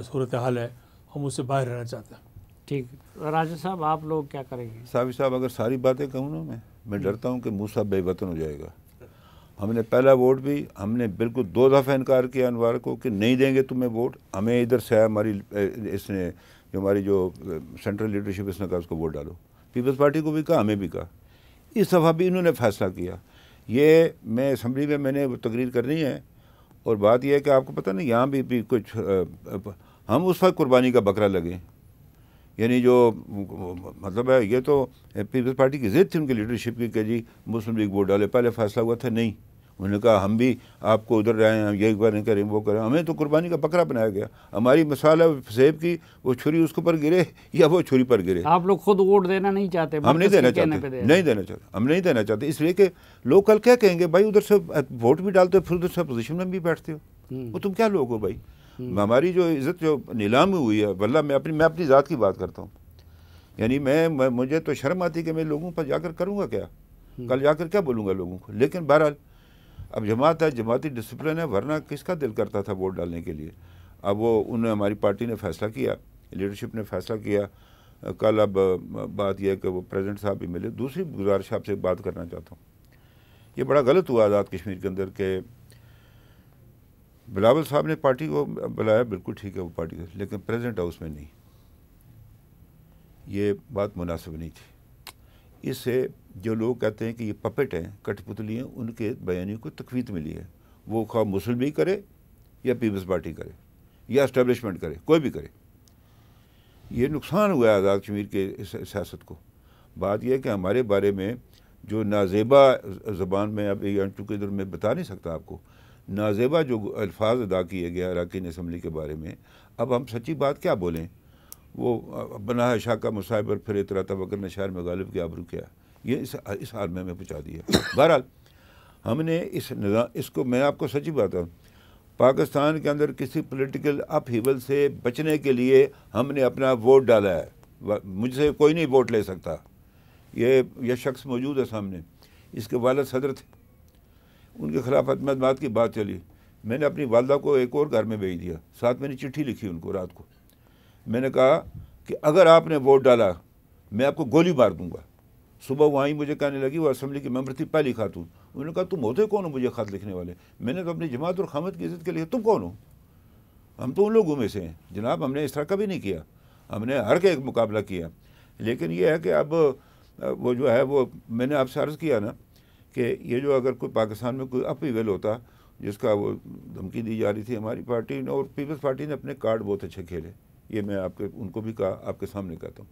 सूरत हाल है, हम उससे बाहर रहना चाहते हैं। ठीक। राजा साहब, आप लोग क्या करेंगे? साहब, अगर सारी बातें कहूँ ना, मैं डरता हूँ कि मूसा बेवतन हो जाएगा। हमने पहला वोट भी हमने बिल्कुल 2 दफ़ा इनकार किया अनवार को कि नहीं देंगे तुम्हें वोट। हमें इधर से आया, हमारी इसने जो हमारी जो सेंट्रल लीडरशिप, इसने कहा उसको वोट डालो। पीपल्स पार्टी को भी कहा, हमें भी कहा। इस दफ़ा भी इन्होंने फ़ैसला किया। ये मैं असम्बली में मैंने तकरीर करनी है और बात यह है कि आपको पता नहीं यहाँ भी कुछ हम उस वक्त कुर्बानी का बकरा लगे, यानी जो मतलब है ये तो पीपल्स पार्टी की ज़िद थी उनकी लीडरशिप की कि जी मुस्लिम लीग वोट डाले। पहले फैसला हुआ था नहीं, उन्होंने कहा हम भी आपको उधर रहे हैं, हम ये बार करें वो करें, हमें तो कुर्बानी का बकरा बनाया गया। हमारी मिसाल है सेब की, वो छुरी उसके ऊपर गिरे या वो छुरी पर गिरे। आप लोग खुद वोट देना नहीं चाहते? हम नहीं देना चाहते, हम नहीं देना चाहते, इसलिए कि लोग कल क्या कहेंगे, भाई उधर से वोट भी डालते हो फिर उधर से अपोजिशन में भी बैठते हो, वो तुम क्या लोग हो भाई। हमारी जो इज़्ज़त जो नीलामी हुई है, वल्लाह मैं अपनी ज़ात की बात करता हूँ, यानी मुझे तो शर्म आती कि मैं लोगों पर जाकर करूँगा क्या, कल जाकर क्या बोलूँगा लोगों को। लेकिन बहरहाल अब जमात है, जमाती डिसिप्लिन है, वरना किसका दिल करता था वोट डालने के लिए। अब वो हमारी पार्टी ने फ़ैसला किया, लीडरशिप ने फ़ैसला किया कल। अब बात यह है कि वो प्रेसिडेंट साहब भी मिले। दूसरी गुजारिश आपसे बात करना चाहता हूँ, ये बड़ा गलत हुआ आज़ाद कश्मीर के अंदर के बिलावल साहब ने पार्टी को बुलाया, बिल्कुल ठीक है वो पार्टी को, लेकिन प्रेसिडेंट हाउस में नहीं, ये बात मुनासिब नहीं थी। इससे जो लोग कहते हैं कि ये पपेट हैं, कठपुतली हैं, उनके बयानी को तकवीत मिली है। वो खा मुस्लिम लीग करे या पीपल्स पार्टी करे या इस्टेब्लिशमेंट करे, कोई भी करे, ये नुकसान हुआ है आज़ाद कश्मीर के सियासत को। बात यह है कि हमारे बारे में जो नाजेबा ज़बान में, अब चूँकि इधर मैं बता नहीं सकता आपको, नाजेबा जो अल्फाज अदा किए गया अरकान असम्बली के बारे में, अब हम सच्ची बात क्या बोलें। वो बना शाह का मुसाहिब फिर इतरा तवक्कर ने शहर में गालिब की आबरू किया, ये इस हाल में हमें पहुँचा दिया। बहरहाल हमने इसको मैं आपको सच्ची बात है, पाकिस्तान के अंदर किसी पॉलिटिकल अपहीवल से बचने के लिए हमने अपना वोट डाला है। मुझसे कोई नहीं वोट ले सकता। ये शख्स मौजूद है सामने, इसके वालिद सदर थे, उनके खिलाफ अदमत की बात चली, मैंने अपनी वालदा को एक और घर में भेज दिया, साथ मैंने चिट्ठी लिखी उनको रात को। मैंने कहा कि अगर आपने वोट डाला मैं आपको गोली मार दूंगा। सुबह वहीं मुझे कहने लगी, वो असम्बली की मेंबर थी, पहली खातून, उन्होंने कहा तुम होते कौन हो मुझे ख़त लिखने वाले। मैंने तो अपनी जमात और खामद की इज़्ज़त के लिए, तुम कौन हो, हम तो उन लोगों में से हैं जनाब, हमने इस तरह का भी नहीं किया, हमने हर के एक मुकाबला किया। लेकिन यह है कि अब वो जो है वो मैंने आपसे अर्ज़ किया ना कि ये जो अगर कोई पाकिस्तान में कोई अपहीवल होता जिसका वो धमकी दी जा रही थी, हमारी पार्टी ने और पीपल्स पार्टी ने अपने कार्ड बहुत अच्छे खेले, ये मैं उनको भी कहा, आपके सामने कहता हूँ।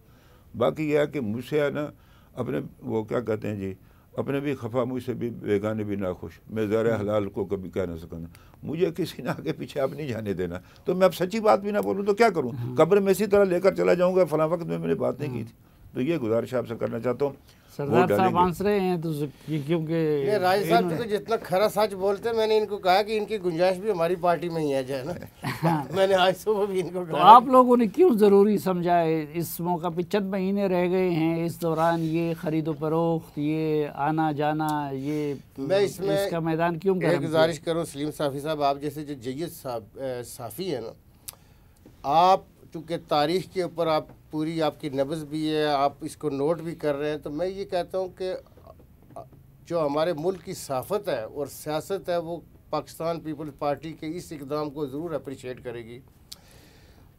बाकी यह है कि मुझसे है ना अपने वो क्या कहते हैं जी, अपने भी खफा मुझसे भी बेगाने भी नाखुश, मैं ज़रा हलाल को कभी कह ना सकना, मुझे किसी ने आगे पीछे आप नहीं जाने देना। तो मैं अब सच्ची बात भी ना बोलूँ तो क्या करूँ, कब्र में इसी तरह लेकर चला जाऊँगा, फला वक्त में मैंने बात नहीं की थी। तो ये गुजारिश आपसे करना चाहता हूँ। सरदार साहब आंस रहे हैं तो क्योंकि राज साहब तो जितना खरा सच बोलते हैं, मैंने इनको कहा कि इनकी गुंजाइश भी हमारी पार्टी में ही है जो है ना। मैंने आज सुबह भी इनको तो आप लोगों ने क्यों ज़रूरी समझा है इस मौका पे, चंद महीने रह गए हैं, इस दौरान ये खरीदो फरोख्त, ये आना जाना, ये मैं इसका मैदान क्यों गुजारिश करूँ सलीम साफ़ी साहब, आप जैसे जो जय्यद साफ़ी है ना, आप चूँकि तारीख़ के ऊपर आप पूरी आपकी नब्ज़ भी है, आप इसको नोट भी कर रहे हैं, तो मैं ये कहता हूँ कि जो हमारे मुल्क की सहाफ़त है और सियासत है वो पाकिस्तान पीपल्स पार्टी के इस इक़दाम को ज़रूर अप्रिशिएट करेगी।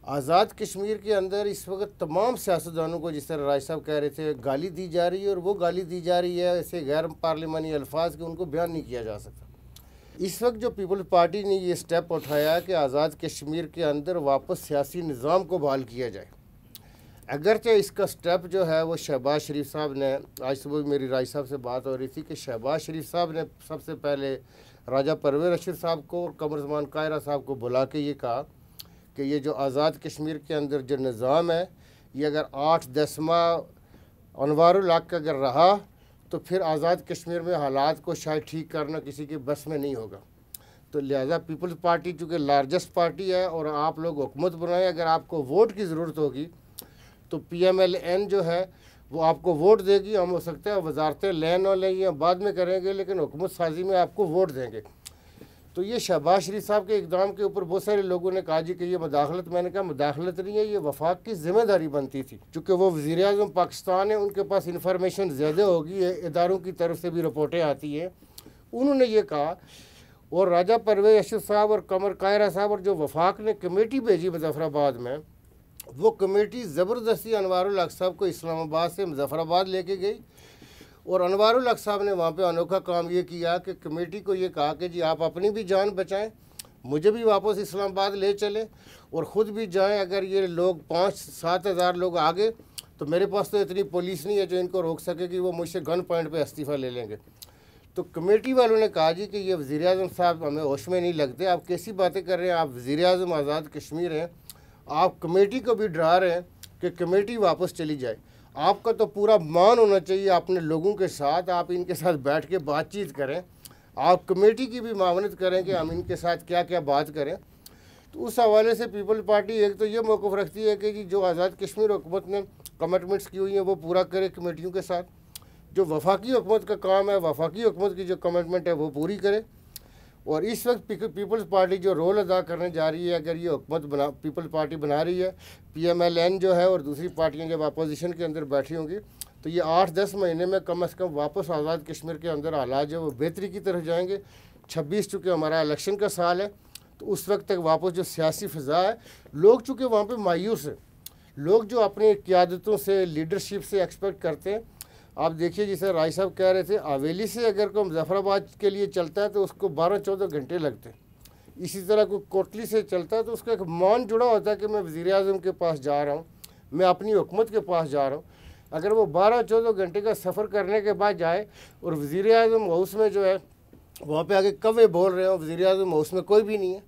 आज़ाद कश्मीर के अंदर इस वक्त तमाम सियासतदानों को, जिस तरह राज साहब कह रहे थे, गाली दी जा रही है, और वो गाली दी जा रही है ऐसे गैर पार्लिमानी अल्फाज के, उनको बयान नहीं किया जा सकता। इस वक्त जो पीपल्स पार्टी ने ये स्टेप उठाया कि आज़ाद कश्मीर के अंदर वापस सियासी निज़ाम को बहाल किया जाए, अगरचे इसका स्टेप जो है वो शहबाज शरीफ साहब ने, आज सुबह मेरी राज साहब से बात हो रही थी कि शहबाज शरीफ साहब ने सबसे पहले राजा परवेज़ रशीद साहब को और कमर ज़मान कायरा साहब को बुला के ये कहा कि ये जो आज़ाद कश्मीर के अंदर जो निज़ाम है, ये अगर 8-10 माह अनवारुल हक का अगर रहा तो फिर आज़ाद कश्मीर में हालात को शायद ठीक करना किसी के बस में नहीं होगा। तो लिहाजा पीपल्स पार्टी चूँकि लार्जेस्ट पार्टी है और आप लोग हुकूमत बनाए, अगर आपको वोट की ज़रूरत होगी तो PMLN जो है वो आपको वोट देगी। हम हो सकता है वजारतें लें न लें या बाद में करेंगे, लेकिन हुकूमत साजी में आपको वोट देंगे। तो ये शहबाज शरीफ साहब के इक़दाम के ऊपर बहुत सारे लोगों ने कहा जी कि ये मुदाखलत, मैंने कहा मुदाखलत नहीं है, ये वफाक की ज़िम्मेदारी बनती थी, चूँकि वो वज़ीर-ए-आज़म पाकिस्तान है, उनके पास इंफॉर्मेशन ज़्यादा होगी, इदारों की तरफ से भी रिपोर्टें आती हैं। उन्होंने ये कहा, और राजा परवेज़ रशीद साहब और कमर कायरा साहब और जो वफाक ने कमेटी भेजी मुजफ्फराबाद में, वो कमेटी ज़बरदस्ती अनवारुल हक साहब को इस्लामाबाद से मुजफ्फराबाद लेके गई, और अनवारुल हक साहब ने वहाँ पे अनोखा काम ये किया कि कमेटी को ये कहा कि जी आप अपनी भी जान बचाएं मुझे भी वापस इस्लामाबाद ले चले और ख़ुद भी जाएं। अगर ये लोग 5-7 हज़ार लोग आ गए तो मेरे पास तो इतनी पुलिस नहीं है जो इनको रोक सके कि वो मुझसे गन पॉइंट पे इस्तीफ़ा ले लेंगे। तो कमेटी वालों ने कहा जी कि ये वज़ीर-ए-आज़म साहब हमें होश में नहीं लगते, आप कैसी बातें कर रहे हैं, आप वज़ीर-ए-आज़म आज़ाद कश्मीर हैं, आप कमेटी को भी डरा रहे हैं कि कमेटी वापस चली जाए। आपका तो पूरा मान होना चाहिए अपने लोगों के साथ, आप इनके साथ बैठ के बातचीत करें, आप कमेटी की भी मावनत करें कि हम इनके साथ क्या क्या बात करें। तो उस हवाले से पीपल्स पार्टी एक तो ये मौक़िफ़ रखती है कि जो आज़ाद कश्मीर हुकूमत ने कमिटमेंट्स की हुई हैं वो पूरा करे कमेटियों के साथ, जो वफाकी हुकूमत का काम है, वफाकी हुकूमत की जो कमिटमेंट है वो पूरी करे। और इस वक्त पीपल्स पार्टी जो रोल अदा करने जा रही है, अगर ये हुकूमत पीपल्स पार्टी बना रही है, PMLN जो है और दूसरी पार्टियाँ जब अपोजिशन के अंदर बैठी होंगी तो ये 8-10 महीने में कम से कम वापस आज़ाद कश्मीर के अंदर हालात जो वो बेहतरी की तरफ जाएंगे। 26 चूँकि हमारा इलेक्शन का साल है तो उस वक्त तक वापस जो सियासी फ़ज़ा है, लोग चूँकि वहाँ पे मायूस हैं, लोग जो अपनी क़ियादतों से, लीडरशिप से एक्सपेक्ट करते हैं। आप देखिए जिसे राय साहब कह रहे थे, हवेली से अगर कोई मुजफ्फराबाद के लिए चलता है तो उसको 12-14 घंटे लगते हैं। इसी तरह कोई कोटली से चलता है तो उसका एक मान जुड़ा होता है कि मैं वज़ीर-ए-आज़म के पास जा रहा हूँ, मैं अपनी हुकूमत के पास जा रहा हूँ। अगर वो 12-14 घंटे का सफ़र करने के बाद जाए और वज़ीर-ए-आज़म हाउस में जो है वहाँ पे आगे कव्वे बोल रहे हो, वज़ीर-ए-आज़म हाउस में कोई भी नहीं है।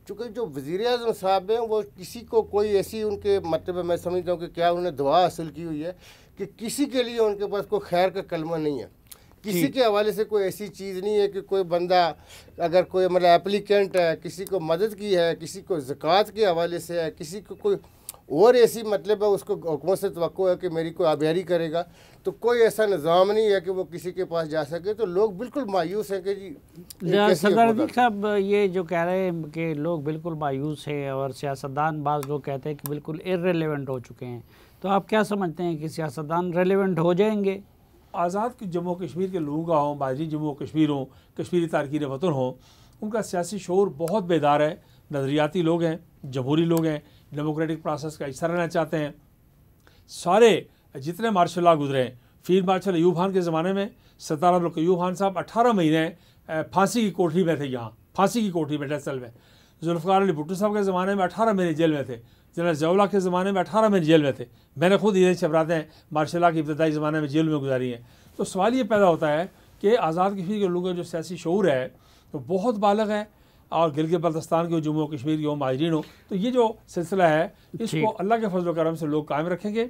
चूँकि जो वज़ीर-ए-आज़म साहब हैं वो किसी को कोई ऐसी उनके मतलब मैं समझता हूँ कि क्या उन्होंने दुआ हासिल की हुई है कि किसी के लिए उनके पास कोई खैर का कलमा नहीं है, किसी के हवाले से कोई ऐसी चीज़ नहीं है कि कोई बंदा अगर कोई मतलब एप्लीकेंट है, किसी को मदद की है, किसी को ज़कात के हवाले से है, किसी को कोई और ऐसी मतलब है उसको हुकूमत से तवक्को है कि मेरी कोई आबियारी करेगा, तो कोई ऐसा निज़ाम नहीं है कि वो किसी के पास जा सके। तो लोग बिल्कुल मायूस हैं कि जी सरदार साहब ये जो कह रहे हैं कि लोग बिल्कुल मायूस हैं और सियासतदान बाज़ लोग कहते हैं कि बिल्कुल इर्रेलेवेंट हो चुके हैं, तो आप क्या समझते हैं कि सियासतदान रेलेवेंट हो जाएंगे? आज़ाद जम्मू कश्मीर के लोगों का हों, बाजी जम्मू कश्मीर हों, कश्मीरी तारकीन वतन हों, उनका सियासी शऊर बहुत बेदार है, नज़रियाती लोग हैं, जमहूरी लोग हैं, डेमोक्रेटिक प्रोसेस का हिस्सा रहना चाहते हैं। सारे जितने मार्शल लॉ गुजरे हैं, फील्ड मार्शल अयूब खान के ज़माने में सरदार अयूब खान साहब 18 महीने फांसी की कोठरी में थे, यहाँ फांसी की कोठरी में डेसल में। जुल्फ़िकार अली भुट्टो साहब के ज़माने में 18 महीने जेल में थे। जनरल ज़िया-उल हक के ज़माने में 18 महीने जेल में थे। मैंने खुद ये शबरातें मार्शल लॉ की इब्तदाई ज़माने में जेल में गुजारी हैं। तो सवाल ये पैदा होता है कि आज़ाद कश्मीर के लोगों का जो सियासी शऊर है तो बहुत बालग है, और गिलगित बल्तिस्तान के जम्मू कश्मीर के हो, माजरीन हो, तो ये जो सिलसिला है इसको अल्लाह के फजल करम से लोग कायम रखेंगे।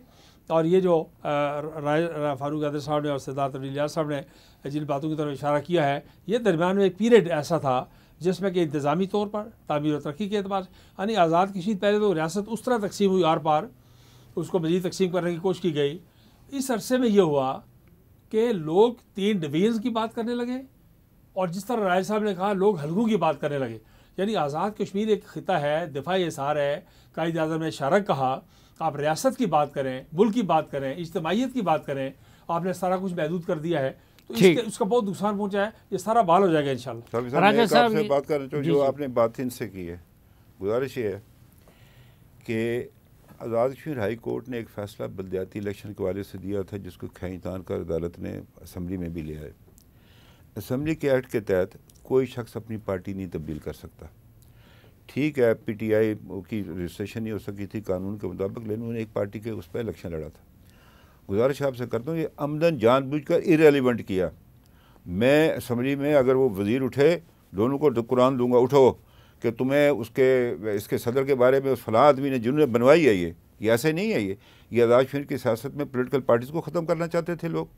और ये जो फारूक हैदर साहब ने और सरदार तब्दील यार साहब ने जिन बातों की तरफ इशारा किया है, ये दरमियान में एक पीरियड ऐसा था जिसमें कि इंतज़ामी तौर पर तामीर और तरक्की के अतबार यानी आज़ाद कश्मीर पहले तो रियासत उस तरह तकसीम हुई आर पार, उसको मज़ीद तकसीम करने की कोशिश की गई। इस अरसे में ये हुआ कि लोग 3 डिवीज़न की बात करने लगे और जिस तरह राय साहब ने कहा लोग हलकों की बात करने लगे। यानी आज़ाद कश्मीर एक ख़िता है, दिफाई इसार है, कायद आज़म ने शारक कहा आप रियासत की बात करें, मुल्क की बात करें, इज्तिमाइयत की बात करें, आपने सारा कुछ महदूद कर दिया है, तो उसका बहुत नुकसान पहुंचा है। ये सारा बहाल हो जाएगा इंशाल्लाह। राजा साहब से बात कर रहे जो आपने बात इनसे की है, गुजारिश ये है कि आज़ाद कश्मीर हाई कोर्ट ने एक फ़ैसला बलदियाती इलेक्शन के वाले से दिया था जिसको खैतान कर अदालत ने असम्बली में भी लिया है। असम्बली के एक्ट के तहत कोई शख्स अपनी पार्टी नहीं तब्दील कर सकता। ठीक है, PTI की रजिस्ट्रेशन नहीं हो सकी थी कानून के मुताबिक, लेकिन उन्होंने एक पार्टी के उस पर इलेक्शन लड़ा था। गुजारिश आपसे करता हूँ, ये अमदन जानबूझकर इरेलीवेंट किया। मैं असम्बली में अगर वो वज़ीर उठे, दोनों को कुरान दूंगा, उठो कि तुम्हें इसके सदर के बारे में उस फलां आदमी ने जिन्होंने बनवाई है, ये ऐसे नहीं है। ये आज़ाद कश्मीर की सियासत में पॉलिटिकल पार्टीज़ को ख़त्म करना चाहते थे लोग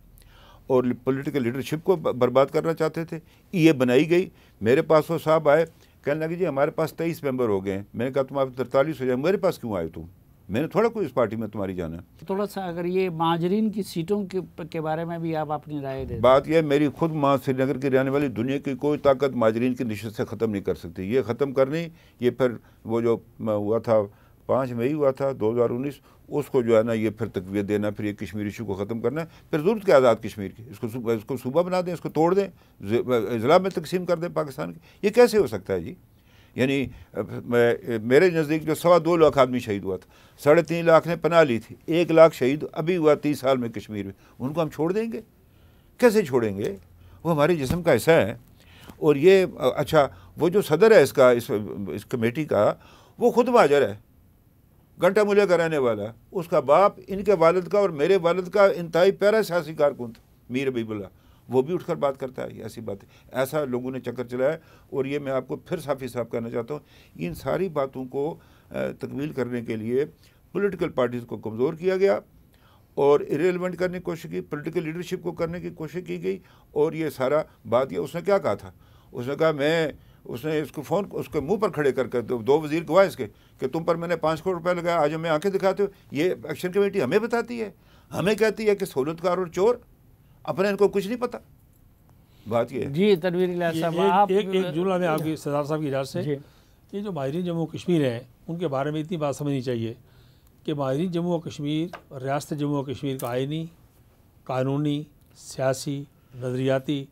और पॉलिटिकल लीडरशिप को बर्बाद करना चाहते थे। ये बनाई गई। मेरे पास वो साहब आए, कहने लगे जी हमारे पास 23 मेंबर हो गए हैं। मैंने कहा तुम्हारे 43 हो जाए, मेरे पास क्यों आए तुम? मैंने थोड़ा कोई इस पार्टी में तुम्हारी जाना है। थोड़ा सा अगर ये माजरीन की सीटों के बारे में भी आप अपनी राय दें। बात यह, मेरी खुद माँ श्रीनगर की रहने वाली, दुनिया की कोई ताकत माजरीन की नशस्त से ख़त्म नहीं कर सकती। ये ख़त्म करनी, ये फिर वो जो हुआ था 5 मई हुआ था 2019, उसको जो है ना ये फिर तकवीत देना, फिर ये कश्मीर इशू को ख़त्म करना है। फिर ज़रूरत क्या आज़ाद कश्मीर की? इसको सूबा बना दें, इसको तोड़ दें, ज़िला में तकसीम कर दें पाकिस्तान की। ये कैसे हो सकता है जी? यानी मेरे नज़दीक जो 2.25 लाख आदमी शहीद हुआ था, 3.5 लाख ने पनाह ली थी, 1 लाख शहीद अभी हुआ 30 साल में कश्मीर में, उनको हम छोड़ देंगे? कैसे छोड़ेंगे? वो हमारे जिस्म का हिस्सा है। और ये अच्छा, वो जो सदर है इस कमेटी का, वो खुद महाजर है, घंटा मूल्य का रहने वाला है। उसका बाप इनके वालिद का और मेरे वालिद का इंतहाई प्यारा सियासी कारकुन था, मीर हबीबुल्लाह, वो भी उठकर बात करता है। ऐसी बात है, ऐसा लोगों ने चक्कर चलाया। और ये मैं आपको फिर साफ़ी साफ करना चाहता हूँ, इन सारी बातों को तकमील करने के लिए पॉलिटिकल पार्टीज़ को कमज़ोर किया गया और इरेलीवेंट करने की कोशिश की, पॉलिटिकल लीडरशिप को करने की कोशिश की गई। और ये सारा बात, ये उसने क्या कहा था, उसने कहा उसने इसको फ़ोन उसके मुंह पर खड़े करके, दो वज़ीर गवाह इसके, कि तुम पर मैंने 5 करोड़ रुपए लगाया, आज हमें आंखें दिखाते हो। ये एक्शन कमेटी हमें बताती है, हमें कहती है कि सहूलतकार और चोर, अपने इनको कुछ नहीं पता। बात ये है। जी तनवीर इलियास साहब, एक जुमला में आपकी सरदार साहब की इजाज़त से, ये जो माहिरीन जम्मू कश्मीर हैं उनके बारे में इतनी बात समझनी चाहिए कि माहिरीन जम्मू और कश्मीर, रियासत जम्मू और कश्मीर का आइनी, कानूनी, सियासी, नज़रियाती,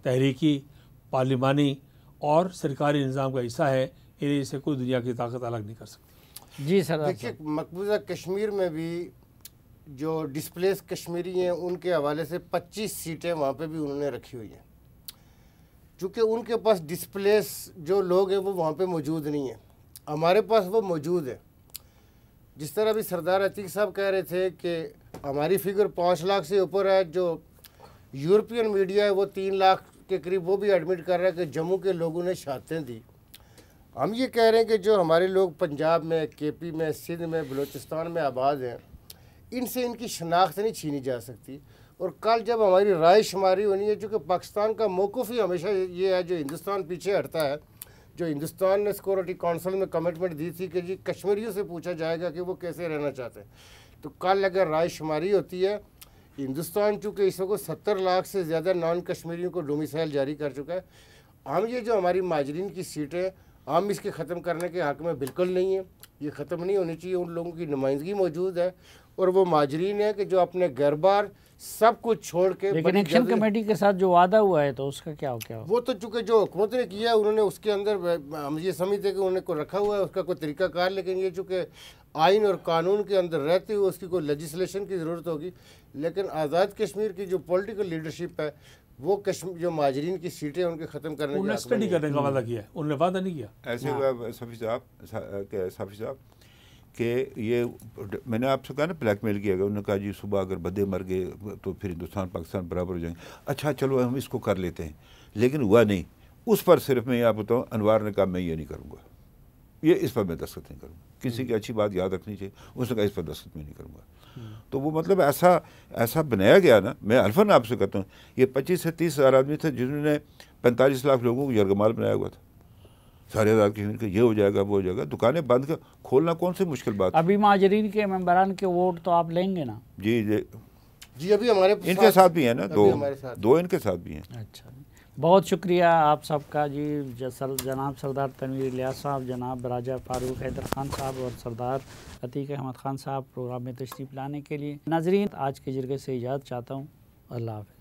तहरीकी, पार्लिमानी और सरकारी निज़ाम का हिस्सा है। इसे कोई दुनिया की ताकत अलग नहीं कर सकती। जी सर, देखिए मकबूजा कश्मीर में भी जो डिस्प्लेस कश्मीरी हैं उनके हवाले से 25 सीटें वहाँ पे भी उन्होंने रखी हुई हैं, चूँकि उनके पास डिस्प्लेस जो लोग हैं वो वहाँ पे मौजूद नहीं है, हमारे पास वो मौजूद है। जिस तरह अभी सरदार अतीक साहब कह रहे थे कि हमारी फिगर 5 लाख से ऊपर है, जो यूरोपियन मीडिया है वो 3 लाख के करीब वो भी एडमिट कर रहा है कि जम्मू के लोगों ने शहादतें दी। हम ये कह रहे हैं कि जो हमारे लोग पंजाब में, केपी में, सिंध में, बलूचिस्तान में आबाद हैं, इनसे इनकी शनाख्त नहीं छीनी जा सकती। और कल जब हमारी राय शुमारी होनी है, चूँकि पाकिस्तान का मौक़िफ़ ही हमेशा ये है, जो हिंदुस्तान पीछे हटता है, जो हिंदुस्तान ने सिक्योरिटी काउंसिल में कमिटमेंट दी थी कि जी कश्मीरियों से पूछा जाएगा कि वो कैसे रहना चाहते हैं। तो कल अगर राय शुमारी होती है, हिंदुस्तान चूँकि इस वक्त 70 लाख से ज़्यादा नॉन कश्मीरियों को डोमिसाइल जारी कर चुका है, हम ये जो हमारी माजरीन की सीटें, हम इसके ख़त्म करने के हक़ में बिल्कुल नहीं है। ये ख़त्म नहीं होनी चाहिए। उन लोगों की नुमाइंदगी मौजूद है और वो माजरीन है कि जो अपने घर बार सब कुछ छोड़ के, लेकिन एक्शन कमेटी के साथ जो वादा हुआ है तो उसका क्या हो? वो तो चूँकि जो हुकूमत ने किया है उन्होंने उसके अंदर, हम ये समझते हैं कि उन्होंने को रखा हुआ है उसका कोई तरीक़ाकार, लेकिन ये चूँकि आइन और कानून के अंदर रहते हुए उसकी कोई लेजिस्लेशन की ज़रूरत होगी। लेकिन आज़ाद कश्मीर की जो पॉलिटिकल लीडरशिप है वो कश्मीर जो माजरीन की सीटें उनके ख़त्म करने उन्होंने स्टडी करने का वादा किया है, उन्होंने वादा नहीं किया। ऐसे हुआ साफ़ी साहब कि ये मैंने आपसे कहा ना ब्लैकमेल किया गया। उन्होंने कहा जी सुबह अगर बंदे मर गए तो फिर हिंदुस्तान पाकिस्तान बराबर हो जाएंगे। अच्छा चलो हम इसको कर लेते हैं, लेकिन हुआ नहीं। उस पर सिर्फ मैं आप बताऊँ, अनवार ने कहा मैं ये नहीं करूँगा, ये इस पर मैं दस्तखत नहीं करूँगा। किसी की अच्छी बात याद रखनी चाहिए, उसने कहा इस पर दस्तखत मैं नहीं करूँगा। तो वो मतलब ऐसा बनाया गया ना, मैं अल्फन आपसे कहता हूँ, ये 25 से 30 हज़ार आदमी थे जिन्होंने 45 लाख लोगों को यरगमाल बनाया हुआ था। सारे आज़ाद कश्मीर के ये हो जाएगा वो हो जाएगा, दुकानें बंद कर खोलना कौन सी मुश्किल बात। अभी माजरीन के मेंबरान के वोट तो आप लेंगे ना? जी अभी हमारे इनके साथ भी हैं ना, दो इनके साथ भी हैं। अच्छा, बहुत शुक्रिया आप सबका जी। जनाब सरदार तनवीर इलियास साहब, जनाब राजा फारूक हैदर खान साहब और सरदार अतीक अहमद खान साहब प्रोग्राम में तशरीफ़ लाने के लिए। नाजरीन, आज के जरिए से इजाज़त चाहता हूँ। अल्लाह हाफ़िज़।